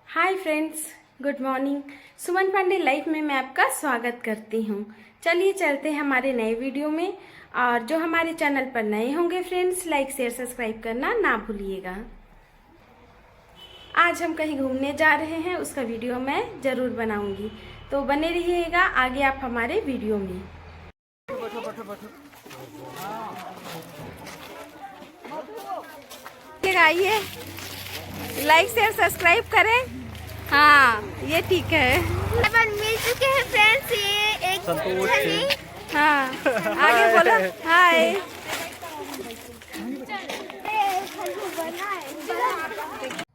हाय friends, good morning. Suman Pandey life में मैं आपका स्वागत करती हूँ। चलिए चलते हैं हमारे नए वीडियो में। और जो हमारे चैनल पर नए होंगे फ्रेंड्स, लाइक शेयर सब्सक्राइब करना ना भूलिएगा। आज हम कहीं घूमने जा रहे हैं, उसका वीडियो मैं ज़रूर बनाऊंगी, तो बने रहिएगा आगे आप हमारे वीडियो में। आइए, लाइक शेयर सब्सक्राइब करें। हाँ, ये ठीक है। मिल चुके हैं फ्रेंड्स, ये एक संतोष। हाँ, आगे बोलो। हाय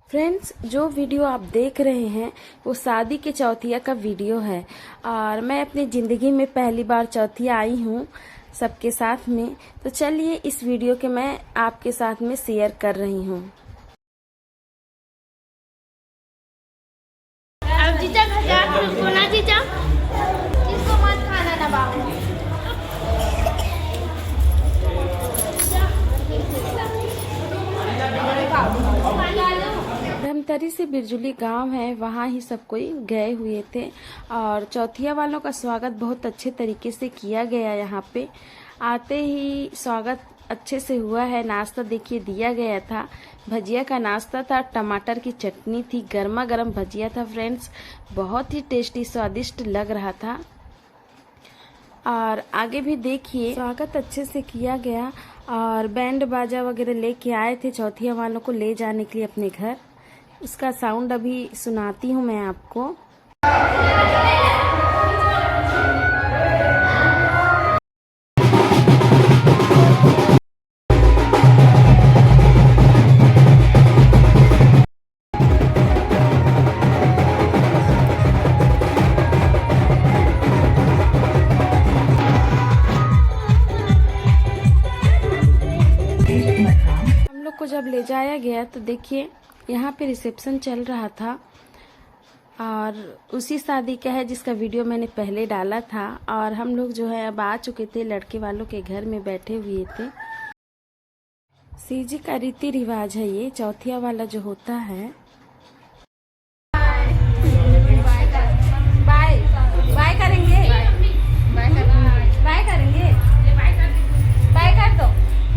फ्रेंड्स, जो वीडियो आप देख रहे हैं वो शादी के चौथिया का वीडियो है। और मैं अपनी ज़िंदगी में पहली बार चौथिया आई हूँ सबके साथ में। तो चलिए इस वीडियो के मैं आपके साथ में शेयर कर रही हूँ। अब जीजा घर को ना जीजा, इसको मत खाना ना बाबू। ब्रह्मतरी से बिरजुली गांव है, वहाँ ही सब कोई गए हुए थे। और चौथिया वालों का स्वागत बहुत अच्छे तरीके से किया गया। यहाँ पे आते ही स्वागत अच्छे से हुआ है। नाश्ता देखिए दिया गया था, भजिया का नाश्ता था, टमाटर की चटनी थी, गर्मा गर्म भजिया था फ्रेंड्स, बहुत ही टेस्टी स्वादिष्ट लग रहा था। और आगे भी देखिए स्वागत अच्छे से किया गया। और बैंड बाजा वगैरह लेके आए थे चौथिया वालों को ले जाने के लिए अपने घर। उसका साउंड अभी सुनाती हूँ मैं आपको। हम लोग को जब ले जाया गया तो देखिए यहाँ पे रिसेप्शन चल रहा था। और उसी शादी का है जिसका वीडियो मैंने पहले डाला था। और हम लोग जो है अब आ चुके थे, लड़के वालों के घर में बैठे हुए थे। सीजी का रीति रिवाज है ये, चौथिया वाला जो होता है। बाय बाय करेंगे, बाय करेंगे, बाय कर दो,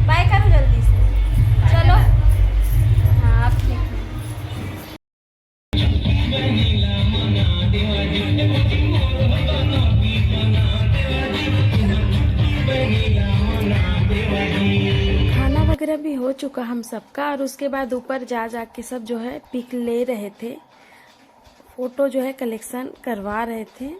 बाय करो जल्दी से, चलो। हाँ, आप ठीक है। खाना वगैरह भी हो चुका हम सबका। और उसके बाद ऊपर जा के सब जो है पिक ले रहे थे, फोटो जो है कलेक्शन करवा रहे थे।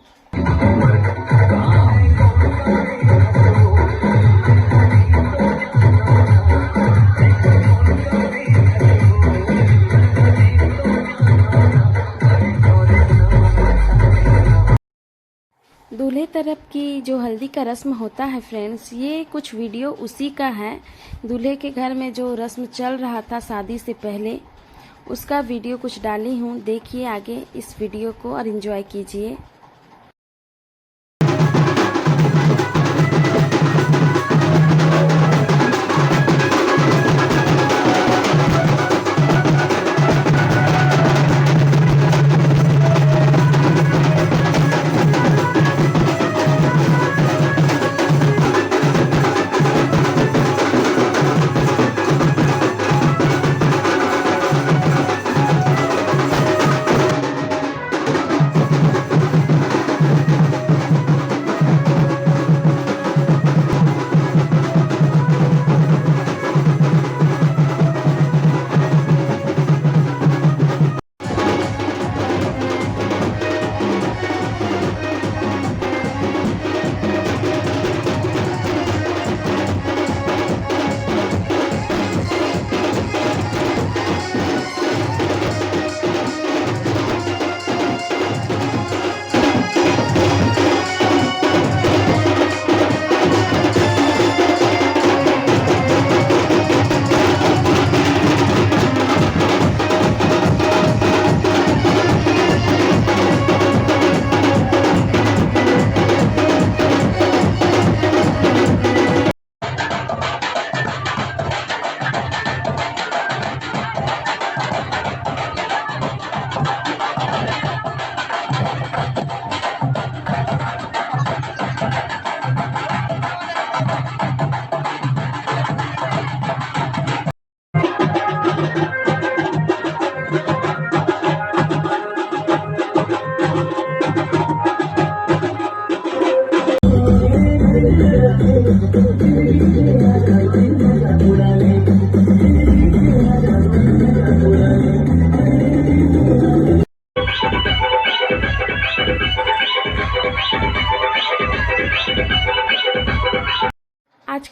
दूल्हे तरफ की जो हल्दी का रस्म होता है फ्रेंड्स, ये कुछ वीडियो उसी का है। दूल्हे के घर में जो रस्म चल रहा था शादी से पहले, उसका वीडियो कुछ डाली हूँ। देखिए आगे इस वीडियो को और एंजॉय कीजिए।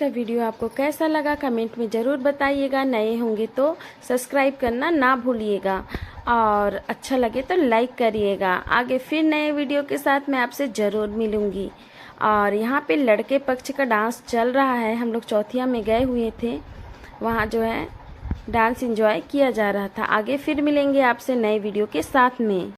का वीडियो आपको कैसा लगा कमेंट में ज़रूर बताइएगा। नए होंगे तो सब्सक्राइब करना ना भूलिएगा और अच्छा लगे तो लाइक करिएगा। आगे फिर नए वीडियो के साथ मैं आपसे ज़रूर मिलूँगी। और यहाँ पे लड़के पक्ष का डांस चल रहा है। हम लोग चौथिया में गए हुए थे, वहाँ जो है डांस एंजॉय किया जा रहा था। आगे फिर मिलेंगे आपसे नए वीडियो के साथ में।